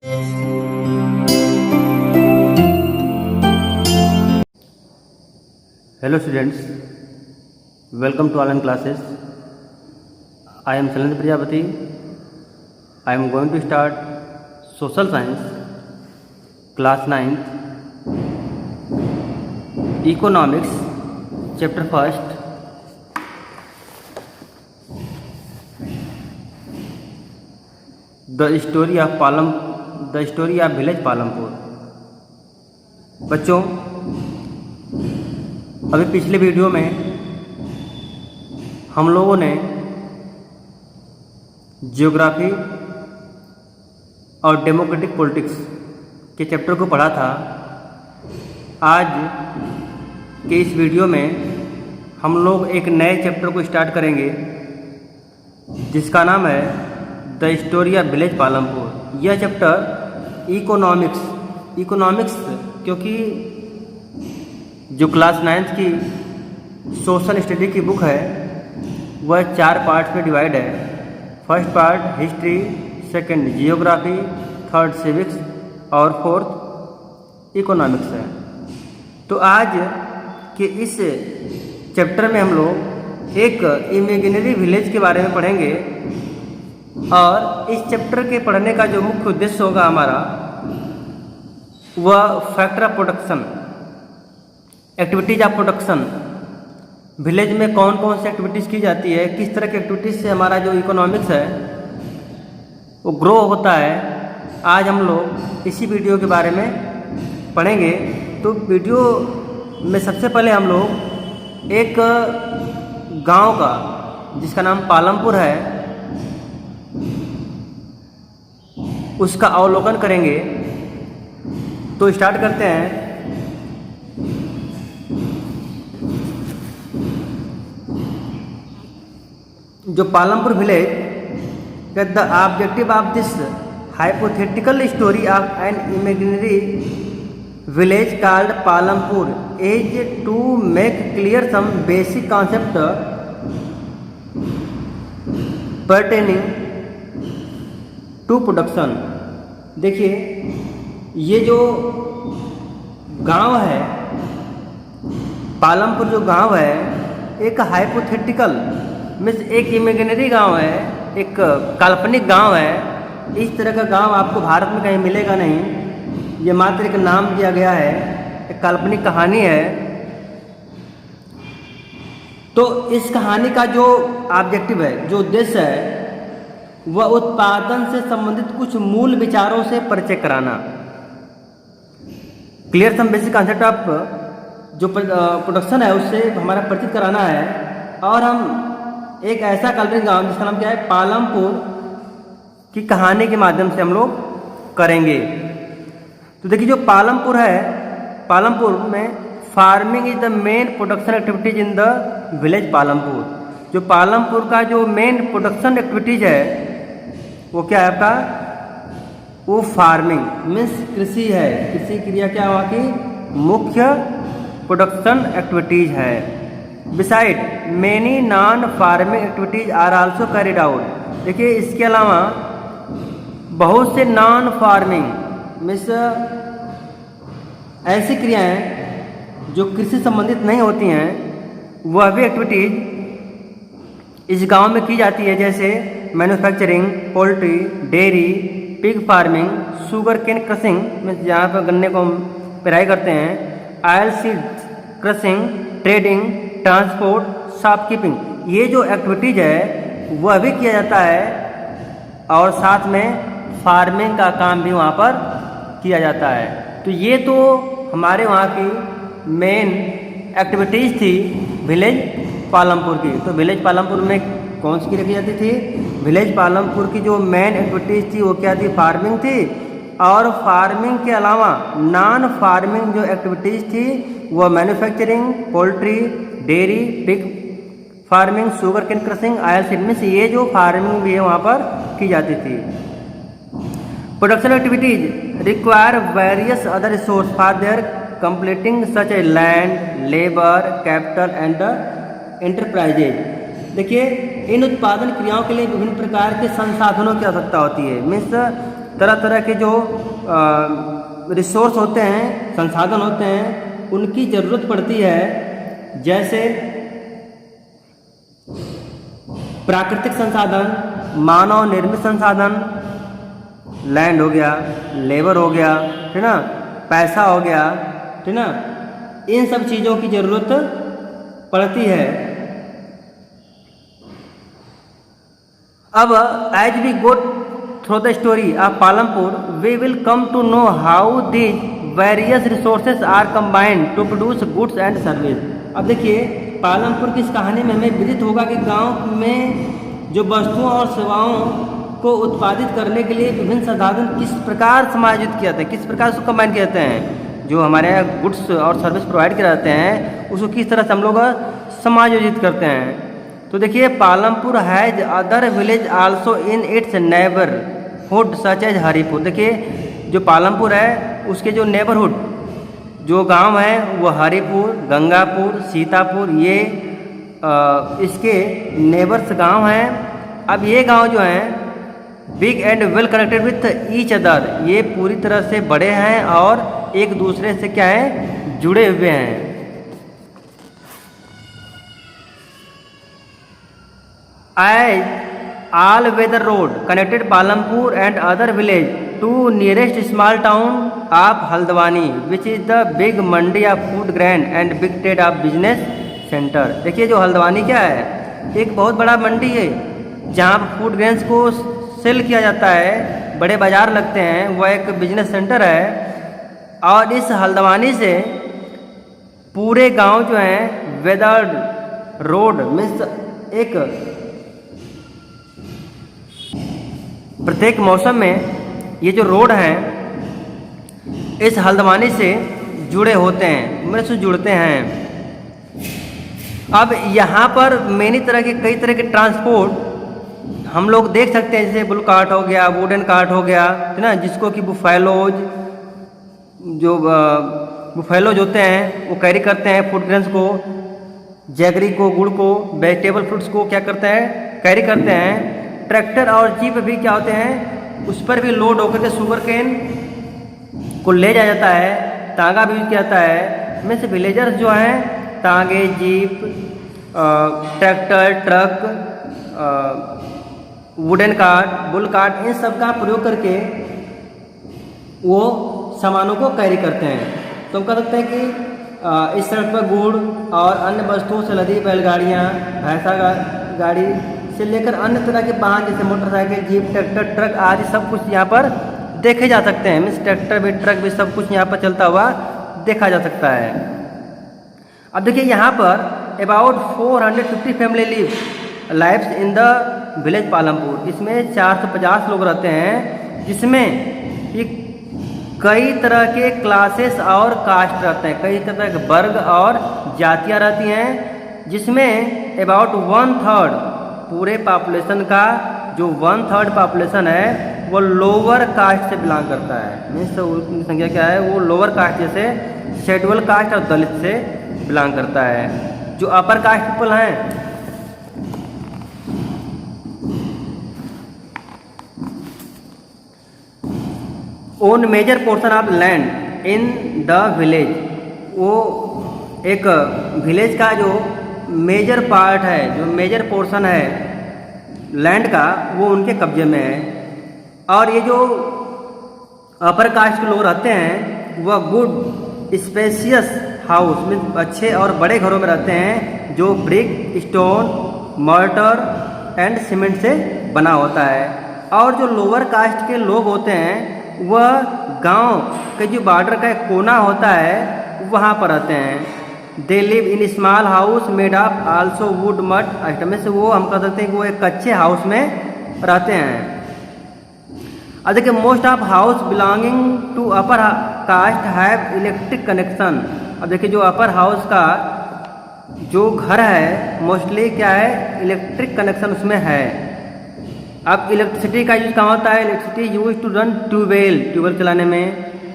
Hello students, welcome to online classes. I am Shailendra Prajapati. I am going to start social science class 9th economics chapter 1st. The story of village Palampur. बच्चों, अभी पिछले video में हम लोगों ने geography और democratic politics के chapter को पढ़ा था। आज के इस वीडियो में हम लोग एक नए चैप्टर को स्टार्ट करेंगे जिसका नाम है the story of village Palampur. यह चैप्टर इकोनॉमिक्स क्योंकि जो क्लास 9th की सोशल स्टडी की बुक है वह 4 पार्ट्स में डिवाइड है। First part history, second geography, third civics और फोर्थ इकोनॉमिक्स है। तो आज के इस चैप्टर में हम लोग एक इमेजिनरी विलेज के बारे में पढ़ेंगे और इस चैप्टर के पढ़ने का जो मुख्य उद्देश्य होगा हमारा वह factor of production, activities of production, village में कौन कौन सी एक्टिविटीज़ की जाती है, किस तरह की एक्टिविटीज़ से हमारा जो इकोनॉमिक्स है वो ग्रो होता है। आज हम लोग इसी वीडियो के बारे में पढ़ेंगे। तो वीडियो में सबसे पहले हम लोग एक गांव का जिसका नाम पालमपुर है उसका अवलोकन करेंगे। तो स्टार्ट करते हैं। जो Palampur village, the objective of this hypothetical story of an imaginary village called Palampur is to make clear some basic concept pertaining to production. देखिए, ये जो गांव है पालमपुर, जो गांव है एक हाइपोथेटिकल मीन्स एक इमेजिनरी गांव है, एक काल्पनिक गांव है। इस तरह का गांव आपको भारत में कहीं मिलेगा नहीं। ये मात्र एक नाम दिया गया है, एक काल्पनिक कहानी है। तो इस कहानी का जो ऑब्जेक्टिव है, जो उद्देश्य है, वह उत्पादन से संबंधित कुछ मूल विचारों से परिचय कराना, clear some basic concept of जो प्रोडक्शन है उससे हमारा परिचित कराना है। और हम एक ऐसा काल्पनिक गांव जिसका नाम क्या है पालमपुर की कहानी के माध्यम से हम लोग करेंगे। तो देखिए, जो पालमपुर है, पालमपुर में farming is the main production activities in the village Palampur. जो पालमपुर का जो मेन प्रोडक्शन एक्टिविटीज है वो क्या है आपका, वो फार्मिंग मीन्स कृषि है। कृषि क्रिया क्या हुआ कि मुख्य प्रोडक्शन एक्टिविटीज है। Beside many non farming activities are also carried out. देखिए, इसके अलावा बहुत से नॉन फार्मिंग मीन्स ऐसी क्रियाएं जो कृषि संबंधित नहीं होती हैं वह भी एक्टिविटीज इस गांव में की जाती है, जैसे manufacturing, poultry, dairy, pig farming, sugar cane crushing means जहाँ पर गन्ने को हम पेराई करते हैं, oil seed crushing, trading, transport, shopkeeping. ये जो एक्टिविटीज है वह भी किया जाता है और साथ में फार्मिंग का काम भी वहाँ पर किया जाता है। तो ये तो हमारे वहाँ की मेन एक्टिविटीज़ थी विलेज पालमपुर की। तो विलेज पालमपुर में कौन सी रखी जाती थी, विलेज पालमपुर की जो मेन एक्टिविटीज़ थी वो क्या थी, फार्मिंग थी। और फार्मिंग के अलावा नॉन फार्मिंग जो एक्टिविटीज़ थी वो manufacturing, poultry, dairy, pig farming, sugar cane crushing, oil seed means ये जो फार्मिंग भी है वहाँ पर की जाती थी। Production activities require various other resource for their completing such a land, labour, capital and enterprises. देखिए, इन उत्पादन क्रियाओं के लिए विभिन्न प्रकार के संसाधनों की आवश्यकता होती है। मीन्स तरह तरह के जो रिसोर्स होते हैं, संसाधन होते हैं, उनकी ज़रूरत पड़ती है। जैसे प्राकृतिक संसाधन, मानव निर्मित संसाधन, लैंड हो गया, लेबर हो गया, ठीक ना, पैसा हो गया, ठीक ना, इन सब चीज़ों की ज़रूरत पड़ती है। अब as we go through the story of Palampur we will come to know how these various resources are combined to produce goods and service. अब देखिए पालमपुर की इस कहानी में हमें विदित होगा कि गांव में जो वस्तुओं और सेवाओं को उत्पादित करने के लिए विभिन्न संसाधन किस प्रकार समायोजित किए जाते हैं, किस प्रकार उसको कंबाइन किए जाते हैं। जो हमारे यहाँ गुड्स और सर्विस प्रोवाइड किए जाते हैं उसको किस तरह से हम लोग समायोजित करते हैं। तो देखिए Palampur has other village also in its neighbourhood such as Haripur. देखिए जो पालमपुर है उसके जो नेबरहुड जो गांव हैं वो हरिपुर, गंगापुर, सीतापुर, ये इसके नेबर्स गांव हैं। अब ये गांव जो हैं big and well connected with each other, ये पूरी तरह से बड़े हैं और एक दूसरे से क्या है, जुड़े हुए हैं। As all weather road connected Palampur and other village to nearest small town of Haldwani, which is the big mandi of food grain and big trade of business center। देखिए जो हल्द्वानी क्या है, एक बहुत बड़ा मंडी है जहाँ फूड ग्रेन्स को सेल किया जाता है, बड़े बाजार लगते हैं, वह एक बिजनेस सेंटर है। और इस हल्द्वानी से पूरे गांव जो हैं वेदर रोड मीन्स एक प्रत्येक मौसम में ये जो रोड हैं इस हल्द्वानी से जुड़े होते हैं, मेरे से जुड़ते हैं। अब यहाँ पर मेनी तरह के कई तरह के ट्रांसपोर्ट हम लोग देख सकते हैं, जैसे बुल कार्ट हो गया, वुडन कार्ट हो गया, है ना, जिसको कि बुफेलोज जो बुफेलोज होते हैं वो कैरी करते हैं फूड ग्रेन्स को, जैगरी को, गुड़ को, वेजिटेबल फ्रूट्स को क्या करते हैं, कैरी करते हैं। ट्रैक्टर और जीप भी क्या होते हैं, उस पर भी लोड होकर के शुगर केन को ले जाया जाता है। तांगा भी किया जाता है। मीन्स विलेजर्स जो हैं तांगे, jeep, tractor, truck, wooden cart, bull cart, इन सब का प्रयोग करके वो सामानों को कैरी करते हैं। तो हम कह सकते हैं कि इस सड़क पर गुड़ और अन्य वस्तुओं से लदी बैलगाड़ियाँ, भैंसा गाड़ी से लेकर अन्य तरह के वाहन जैसे मोटरसाइकिल, जीप, ट्रैक्टर, ट्रक आदि सब कुछ यहाँ पर देखे जा सकते हैं। मीन्स ट्रैक्टर भी, ट्रक भी, सब कुछ यहाँ पर चलता हुआ देखा जा सकता है। अब देखिए यहाँ पर about 450 family lives in the village Palampur. इसमें 450 लोग रहते हैं, जिसमें ये कई तरह के क्लासेस और कास्ट रहते हैं, कई तरह के वर्ग और जातियाँ रहती हैं, जिसमें अबाउट 1/3 पूरे पॉपुलेशन का जो 1/3 पॉपुलेशन है वो लोअर कास्ट से बिलोंग करता है। मीन्स उनकी संख्या क्या है, वो लोअर कास्ट जैसे शेड्यूल कास्ट और दलित से बिलोंग करता है। जो अपर कास्ट पीपल हैं own major portion of land in the village, वो एक विलेज का जो मेजर पार्ट है, जो मेजर पोर्शन है लैंड का, वो उनके कब्जे में है। और ये जो अपर कास्ट के लोग रहते हैं वह गुड स्पेशियस हाउस में अच्छे और बड़े घरों में रहते हैं, जो brick, stone, mortar and cement से बना होता है। और जो लोअर कास्ट के लोग होते हैं वह गांव के जो बॉर्डर का एक कोना होता है वहाँ पर रहते हैं। They live in small house made of also would mud item, में से वो हम कह सकते हैं कि वो एक कच्चे हाउस में रहते हैं। अब देखिए most of house belonging to upper caste have electric connection. अब देखिए जो अपर हाउस का जो घर है मोस्टली क्या है, इलेक्ट्रिक कनेक्शन उसमें है। अब इलेक्ट्रिसिटी का यूज कहाँ होता है, electricity use to run tubewell चलाने में,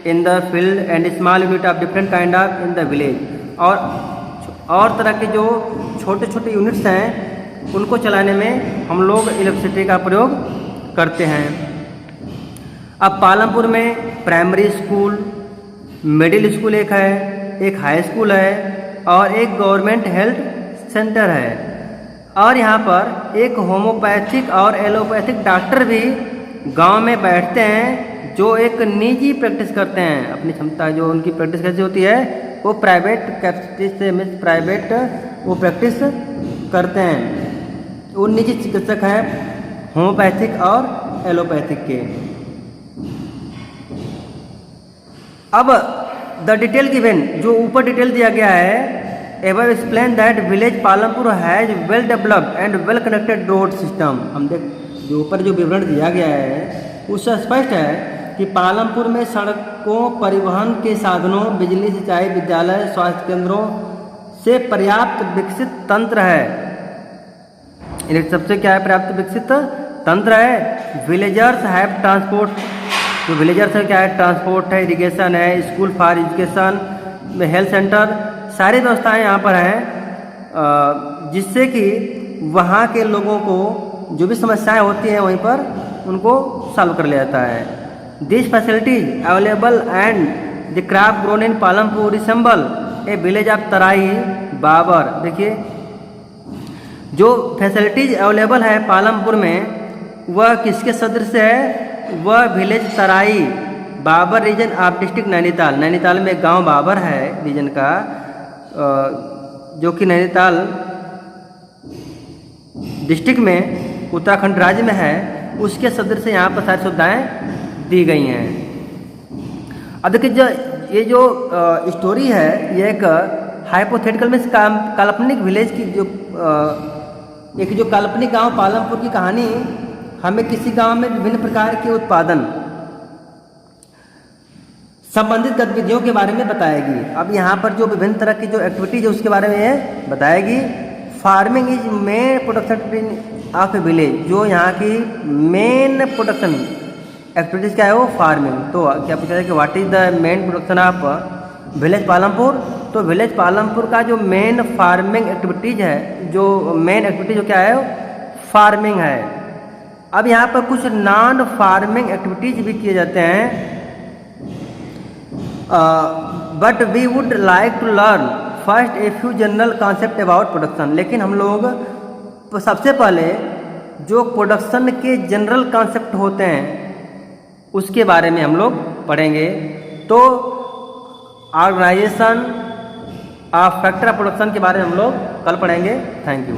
in the field and small unit of different kind of in the village. और तरह के जो छोटे छोटे यूनिट्स हैं उनको चलाने में हम लोग इलेक्ट्रिसिटी का प्रयोग करते हैं। अब पालमपुर में प्राइमरी स्कूल, मिडिल स्कूल एक है, एक हाई स्कूल है और एक गवर्नमेंट हेल्थ सेंटर है। और यहाँ पर एक होम्योपैथिक और एलोपैथिक डॉक्टर भी गांव में बैठते हैं, जो एक निजी प्रैक्टिस करते हैं। अपनी क्षमता जो उनकी प्रैक्टिस कैसी होती है, वो प्राइवेट कैपेसिटी से मीन्स प्राइवेट वो प्रैक्टिस करते हैं। वो निजी चिकित्सक हैं होम्योपैथिक और एलोपैथिक के। अब द डिटेल गिवन, जो ऊपर डिटेल दिया गया है, ever explain that village Palampur has well developed and well connected road system. हम देख जो ऊपर जो विवरण दिया गया है उससे स्पष्ट है कि पालमपुर में सड़कों, परिवहन के साधनों, बिजली, सिंचाई, विद्यालय, स्वास्थ्य केंद्रों से पर्याप्त विकसित तंत्र है। इन सबसे क्या है, पर्याप्त विकसित तंत्र है। विलेजर्स हैव ट्रांसपोर्ट, जो विलेजर्स है क्या है, ट्रांसपोर्ट है, इरिगेशन है, school for education, health centre, सारी व्यवस्थाएं यहाँ पर हैं, जिससे कि वहाँ के लोगों को जो भी समस्याएं होती हैं वहीं पर उनको सॉल्व कर लिया जाता है। This facilities available and the crop grown in Palampur resemble a village of Terai Bhabar. देखिए जो फैसिलिटीज अवेलेबल है पालमपुर में वह किसके सदृश है, वह village Terai Bhabar region of district Nainital. Nainital में एक गाँव बाबर है रीजन का, जो कि नैनीताल डिस्ट्रिक्ट में उत्तराखंड राज्य में है, उसके सदर से यहाँ पर सारी सुविधाएँ दी गई हैं। अब देखिए ये जो स्टोरी है ये एक हाइपोथेटिकल में काल्पनिक विलेज की जो एक जो काल्पनिक गांव पालमपुर की कहानी हमें किसी गांव में विभिन्न प्रकार के उत्पादन संबंधित गतिविधियों के बारे में बताएगी। अब यहाँ पर जो विभिन्न तरह की जो एक्टिविटीज है उसके बारे में ये बताएगी। Farming is main production of A village, जो यहाँ की मेन प्रोडक्शन एक्टिविटीज क्या है वो फार्मिंग। तो क्या पूछा जाए कि what is the main production of village Palampur, तो विलेज पालमपुर का जो मेन फार्मिंग एक्टिविटीज है, जो मेन एक्टिविटीज जो क्या है फार्मिंग है। अब यहाँ पर कुछ नॉन फार्मिंग एक्टिविटीज भी किए जाते हैं, but we would like to learn first a few general concept about production. लेकिन हम लोग सबसे पहले जो प्रोडक्शन के जनरल कॉन्सेप्ट होते हैं उसके बारे में हम लोग पढ़ेंगे। तो organisation of factor of production के बारे में हम लोग कल पढ़ेंगे। Thank you.